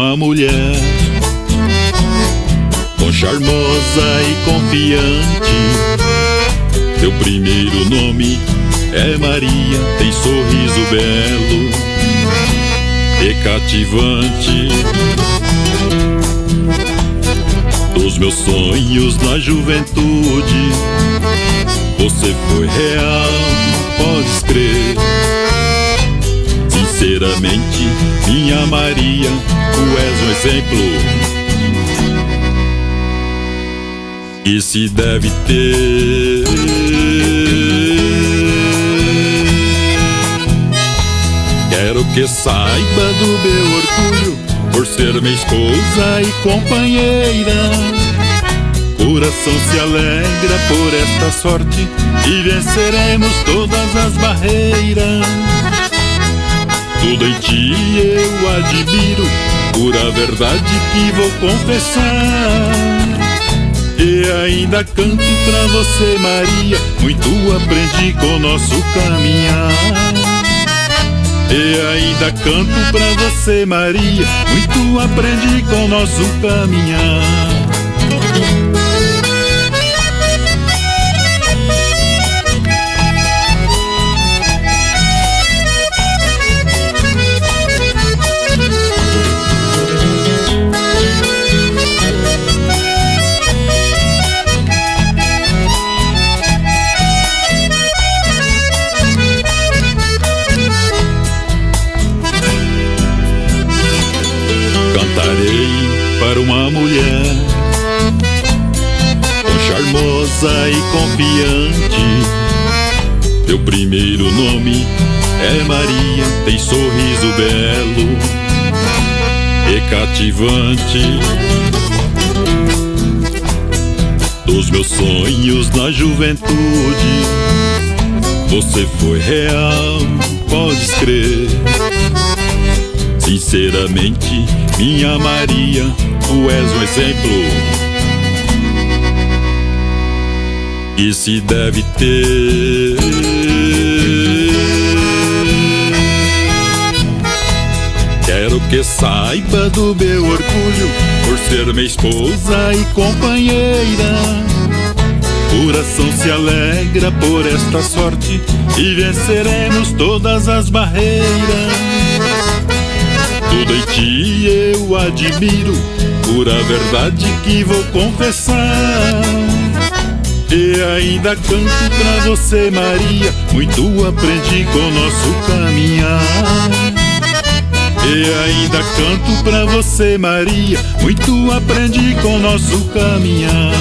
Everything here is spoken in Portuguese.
uma mulher tão charmosa e confiante. Teu primeiro nome é Maria, tem sorriso belo e cativante. Dos meus sonhos na juventude, você foi real, podes crer. Sinceramente, minha Maria, tu és um exemplo que se deve ter. Quero que saiba do meu orgulho por ser minha esposa e companheira. Coração se alegra por esta sorte e venceremos todas as barreiras. Tudo em ti eu admiro, pura verdade que vou confessar. E ainda canto pra você, Maria, muito aprendi com nosso caminhar. E ainda canto pra você, Maria, muito aprendi com nosso caminhar. Cantarei para uma mulher tão charmosa e confiante. Teu primeiro nome é Maria, tem sorriso belo e cativante. Dos meus sonhos na juventude, você foi real, podes crer. Sinceramente, minha Maria, tu és um exemplo que se deve ter. Quero que saiba do meu orgulho por ser minha esposa e companheira. Coração se alegra por esta sorte e venceremos todas as barreiras. Tudo em ti eu admiro, pura verdade que vou confessar. E ainda canto pra você, Maria, muito aprendi com nosso caminhar. E ainda canto pra você, Maria, muito aprendi com nosso caminhar.